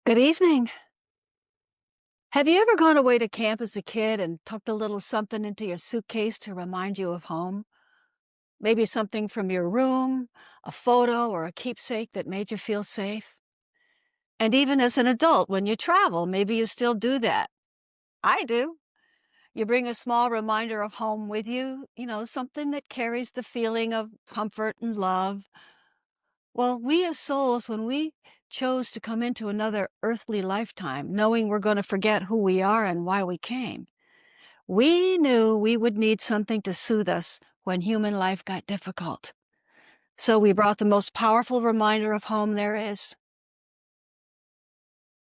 Good evening. Have you ever gone away to camp as a kid and tucked a little something into your suitcase to remind you of home? Maybe something from your room, a photo, or a keepsake that made you feel safe? And even as an adult, when you travel, maybe you still do that. I do. You bring a small reminder of home with you, something that carries the feeling of comfort and love. Well, we as souls, when we chose to come into another earthly lifetime, knowing we're going to forget who we are and why we came, we knew we would need something to soothe us when human life got difficult. So we brought the most powerful reminder of home there is.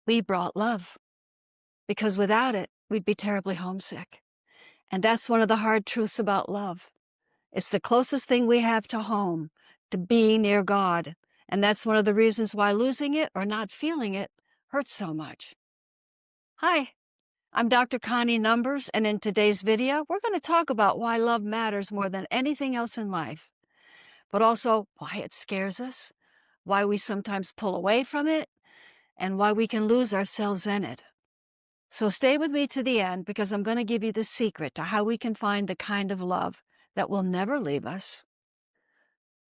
We brought love, because without it, we'd be terribly homesick. And that's one of the hard truths about love. It's the closest thing we have to home, to being near God. And that's one of the reasons why losing it or not feeling it hurts so much. Hi, I'm Dr. Connie Numbers, and in today's video, we're going to talk about why love matters more than anything else in life, but also why it scares us, why we sometimes pull away from it, and why we can lose ourselves in it. So stay with me to the end, because I'm going to give you the secret to how we can find the kind of love that will never leave us.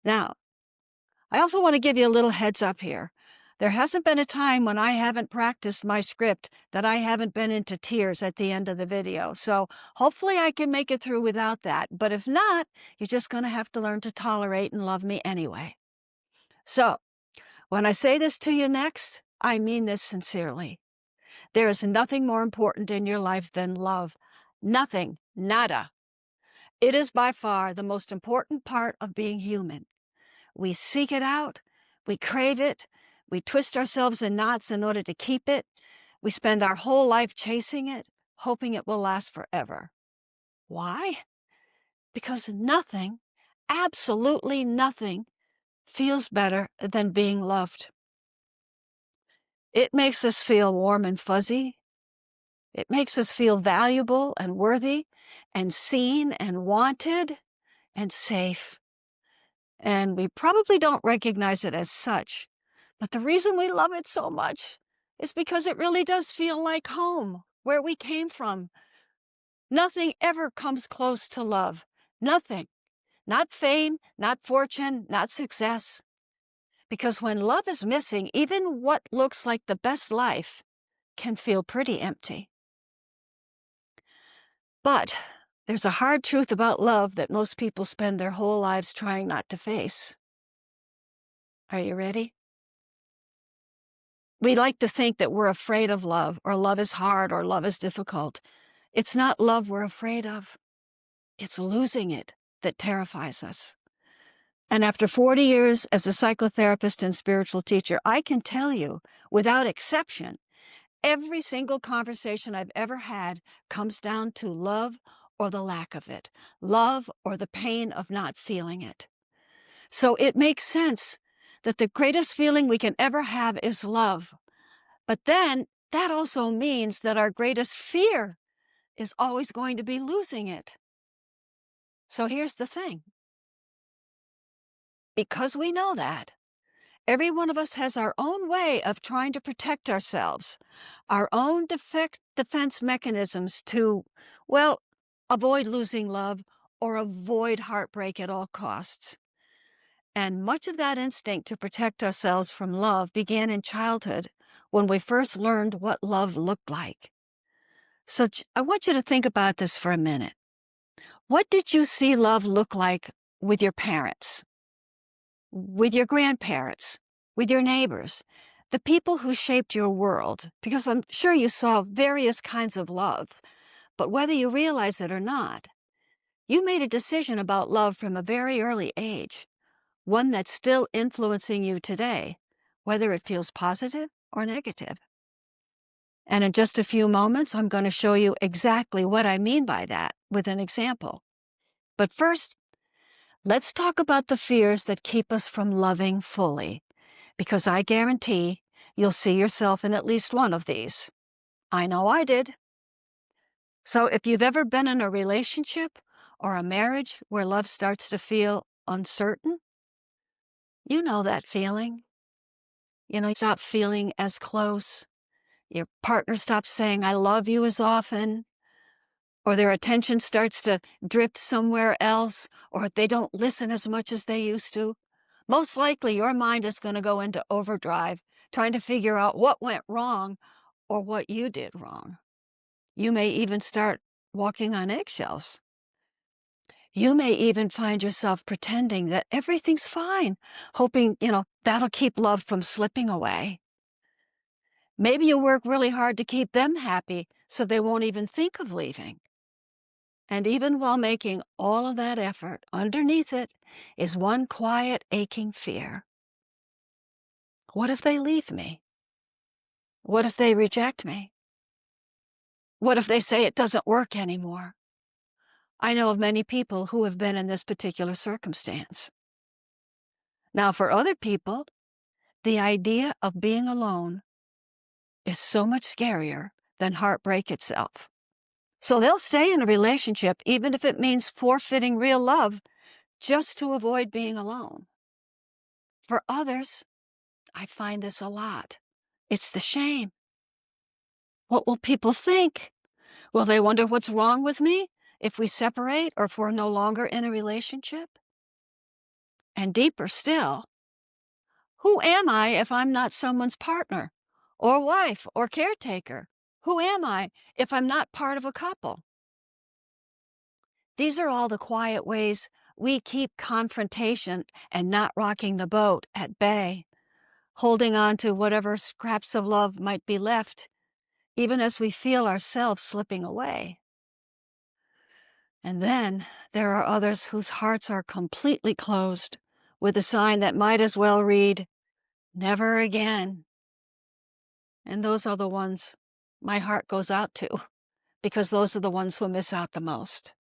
Now, I also want to give you a little heads up here. There hasn't been a time when I haven't practiced my script that I haven't been into tears at the end of the video. So hopefully I can make it through without that. But if not, you're just going to have to learn to tolerate and love me anyway. So when I say this to you next, I mean this sincerely. There is nothing more important in your life than love. Nothing. Nada. It is by far the most important part of being human. We seek it out, we crave it, we twist ourselves in knots in order to keep it, we spend our whole life chasing it, hoping it will last forever. Why? Because nothing, absolutely nothing, feels better than being loved. It makes us feel warm and fuzzy. It makes us feel valuable and worthy and seen and wanted and safe. And we probably don't recognize it as such. But the reason we love it so much is because it really does feel like home, where we came from. Nothing ever comes close to love. Nothing. Not fame, not fortune, not success. Because when love is missing, even what looks like the best life can feel pretty empty. But there's a hard truth about love that most people spend their whole lives trying not to face. Are you ready? We like to think that we're afraid of love, or love is hard, or love is difficult. It's not love we're afraid of. It's losing it that terrifies us. And after 40 years as a psychotherapist and spiritual teacher, I can tell you, without exception, every single conversation I've ever had comes down to love or the lack of it, love or the pain of not feeling it. So it makes sense that the greatest feeling we can ever have is love. But then that also means that our greatest fear is always going to be losing it. So here's the thing. Because we know that, every one of us has our own way of trying to protect ourselves, our own defense mechanisms to, well, avoid losing love or avoid heartbreak at all costs. And much of that instinct to protect ourselves from love began in childhood when we first learned what love looked like. So I want you to think about this for a minute. What did you see love look like with your parents, with your grandparents, with your neighbors, the people who shaped your world? Because I'm sure you saw various kinds of love, but whether you realize it or not, you made a decision about love from a very early age, one that's still influencing you today, whether it feels positive or negative. And in just a few moments, I'm going to show you exactly what I mean by that with an example. But first, let's talk about the fears that keep us from loving fully, because I guarantee you'll see yourself in at least one of these. I know I did. So if you've ever been in a relationship or a marriage where love starts to feel uncertain, you know that feeling. You stop feeling as close, your partner stops saying, I love you as often, or their attention starts to drift somewhere else, or they don't listen as much as they used to, most likely your mind is going to go into overdrive, trying to figure out what went wrong or what you did wrong. You may even start walking on eggshells. You may even find yourself pretending that everything's fine, hoping, that'll keep love from slipping away. Maybe you work really hard to keep them happy so they won't even think of leaving. And even while making all of that effort, underneath it is one quiet, aching fear. What if they leave me? What if they reject me? What if they say it doesn't work anymore? I know of many people who have been in this particular circumstance. Now, for other people, the idea of being alone is so much scarier than heartbreak itself. So they'll stay in a relationship even if it means forfeiting real love just to avoid being alone. For others, I find this a lot. It's the shame. What will people think? Will they wonder what's wrong with me if we separate or if we're no longer in a relationship? And deeper still, who am I if I'm not someone's partner or wife or caretaker? Who am I if I'm not part of a couple? These are all the quiet ways we keep confrontation and not rocking the boat at bay, holding on to whatever scraps of love might be left, even as we feel ourselves slipping away. And then there are others whose hearts are completely closed, with a sign that might as well read, "Never again." And those are the ones my heart goes out to, because those are the ones who miss out the most.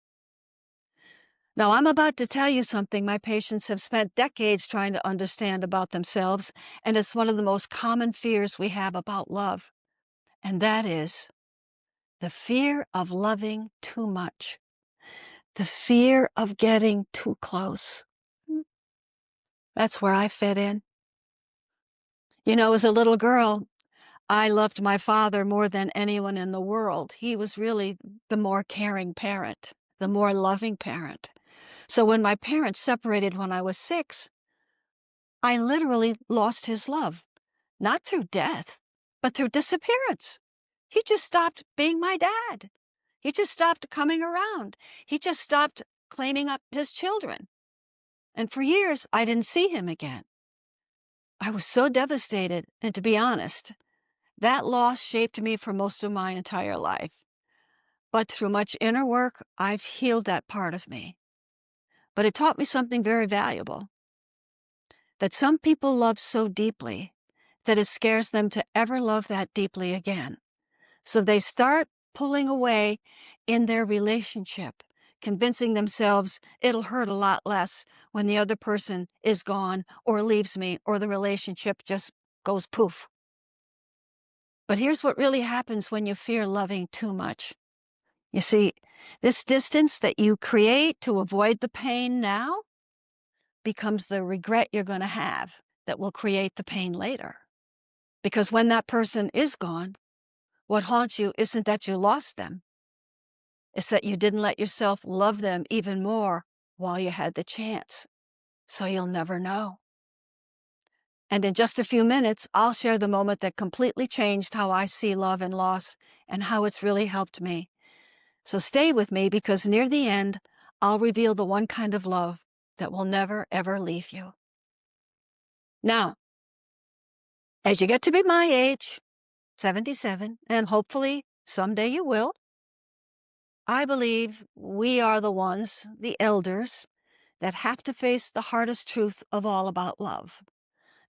Now, I'm about to tell you something my patients have spent decades trying to understand about themselves, and it's one of the most common fears we have about love, and that is the fear of loving too much, the fear of getting too close. That's where I fit in. As a little girl, I loved my father more than anyone in the world. He was really the more caring parent, the more loving parent. So when my parents separated when I was 6, I literally lost his love, not through death, but through disappearance. He just stopped being my dad. He just stopped coming around. He just stopped claiming up his children. And for years, I didn't see him again. I was so devastated, and to be honest, that loss shaped me for most of my entire life. But through much inner work, I've healed that part of me. But it taught me something very valuable, that some people love so deeply that it scares them to ever love that deeply again. So they start pulling away in their relationship, convincing themselves it'll hurt a lot less when the other person is gone or leaves me or the relationship just goes poof. But here's what really happens when you fear loving too much. You see, this distance that you create to avoid the pain now becomes the regret you're going to have that will create the pain later. Because when that person is gone, what haunts you isn't that you lost them. It's that you didn't let yourself love them even more while you had the chance. So you'll never know. And in just a few minutes, I'll share the moment that completely changed how I see love and loss and how it's really helped me. So stay with me, because near the end, I'll reveal the one kind of love that will never, ever leave you. Now, as you get to be my age, 77, and hopefully someday you will, I believe we are the ones, the elders, that have to face the hardest truth of all about love.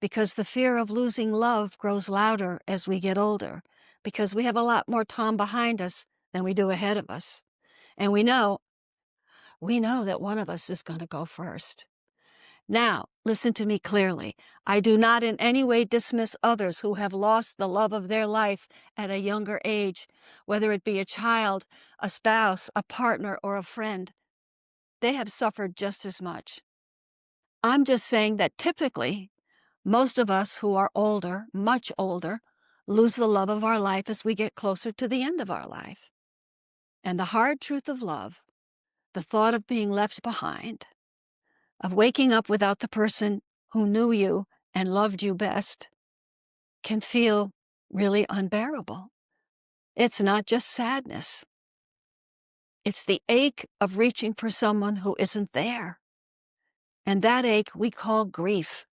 Because the fear of losing love grows louder as we get older, because we have a lot more time behind us than we do ahead of us. And we know that one of us is going to go first. Now, listen to me clearly. I do not in any way dismiss others who have lost the love of their life at a younger age, whether it be a child, a spouse, a partner, or a friend. They have suffered just as much. I'm just saying that typically, most of us who are older, much older, lose the love of our life as we get closer to the end of our life. And the hard truth of love, the thought of being left behind, of waking up without the person who knew you and loved you best, can feel really unbearable. It's not just sadness. It's the ache of reaching for someone who isn't there. And that ache we call grief.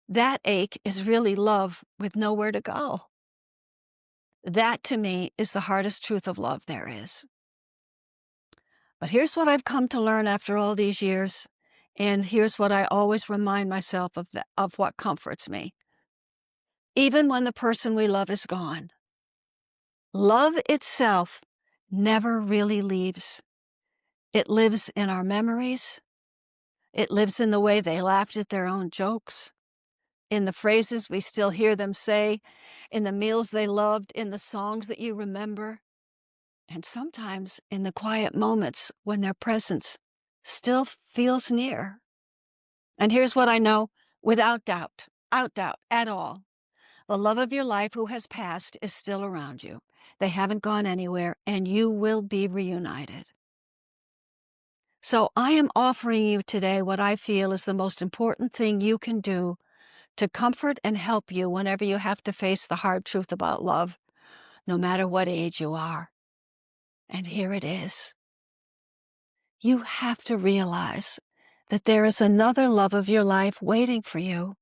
That ache is really love with nowhere to go. That, to me, is the hardest truth of love there is. But here's what I've come to learn after all these years, and here's what I always remind myself of what comforts me. Even when the person we love is gone, love itself never really leaves. It lives in our memories. It lives in the way they laughed at their own jokes, in the phrases we still hear them say, in the meals they loved, in the songs that you remember, and sometimes in the quiet moments when their presence still feels near. And here's what I know without doubt at all. The love of your life who has passed is still around you. They haven't gone anywhere, and you will be reunited. So I am offering you today what I feel is the most important thing you can do to comfort and help you whenever you have to face the hard truth about love, no matter what age you are. And here it is. You have to realize that there is another love of your life waiting for you.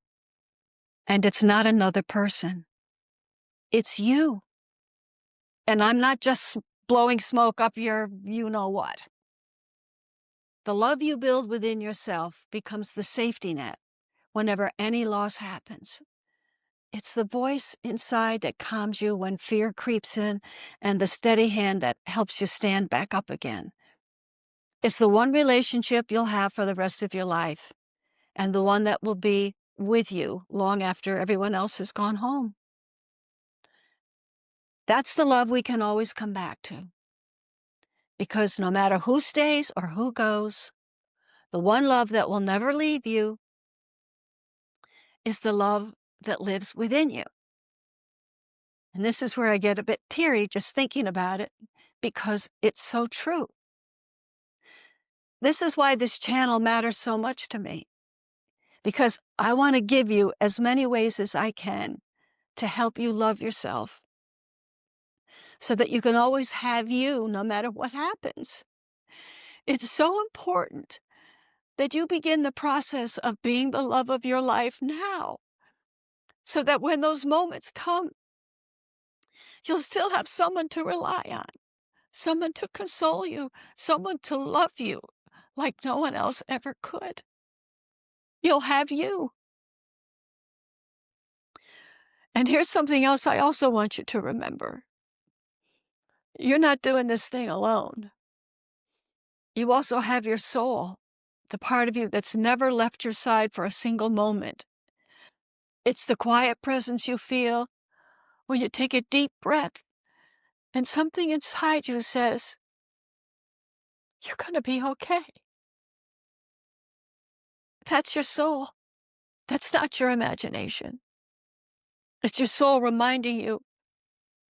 And it's not another person. It's you. And I'm not just blowing smoke up your you-know-what. The love you build within yourself becomes the safety net whenever any loss happens. It's the voice inside that calms you when fear creeps in and the steady hand that helps you stand back up again. It's the one relationship you'll have for the rest of your life and the one that will be with you long after everyone else has gone home. That's the love we can always come back to. Because no matter who stays or who goes, the one love that will never leave you is the love that lives within you. And this is where I get a bit teary just thinking about it, because it's so true. This is why this channel matters so much to me, because I want to give you as many ways as I can to help you love yourself so that you can always have you no matter what happens. It's so important that you begin the process of being the love of your life now, so that when those moments come, you'll still have someone to rely on, someone to console you, someone to love you like no one else ever could. You'll have you. And here's something else I also want you to remember. You're not doing this thing alone. You also have your soul, the part of you that's never left your side for a single moment. It's the quiet presence you feel when you take a deep breath and something inside you says, you're going to be okay. That's your soul. That's not your imagination. It's your soul reminding you,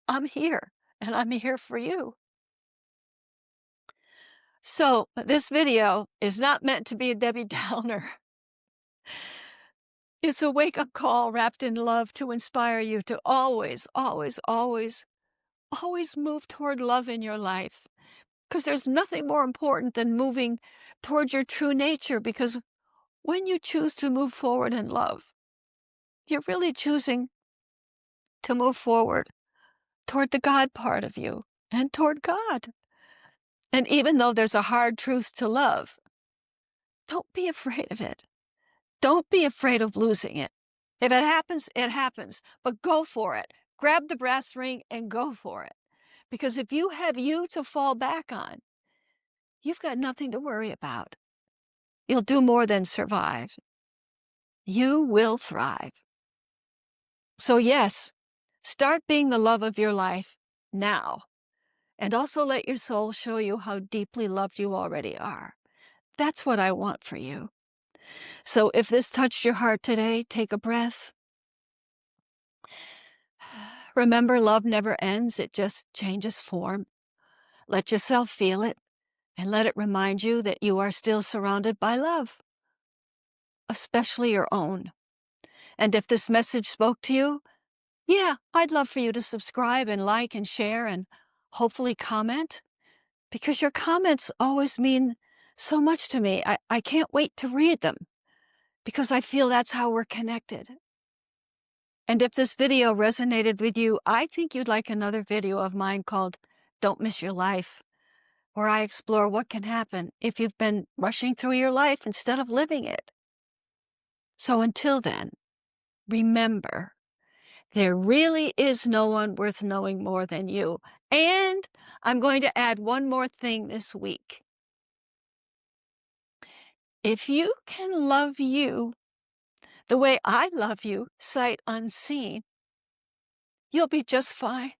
I'm here, and I'm here for you. So this video is not meant to be a Debbie Downer. It's a wake-up call wrapped in love to inspire you to always, always, always, always move toward love in your life. Because there's nothing more important than moving toward your true nature, because when you choose to move forward in love, you're really choosing to move forward toward the God part of you and toward God. And even though there's a hard truth to love, don't be afraid of it. Don't be afraid of losing it. If it happens, it happens. But go for it. Grab the brass ring and go for it. Because if you have you to fall back on, you've got nothing to worry about. You'll do more than survive. You will thrive. So yes, start being the love of your life now. And also let your soul show you how deeply loved you already are. That's what I want for you. So if this touched your heart today, take a breath. Remember, love never ends, it just changes form. Let yourself feel it, and let it remind you that you are still surrounded by love, especially your own. And if this message spoke to you, yeah, I'd love for you to subscribe and like and share and hopefully comment, because your comments always mean so much to me. I can't wait to read them because I feel that's how we're connected. And if this video resonated with you, I think you'd like another video of mine called Don't Miss Your Life, where I explore what can happen if you've been rushing through your life instead of living it. So until then, remember, there really is no one worth knowing more than you. And I'm going to add one more thing this week. If you can love you the way I love you, sight unseen, you'll be just fine.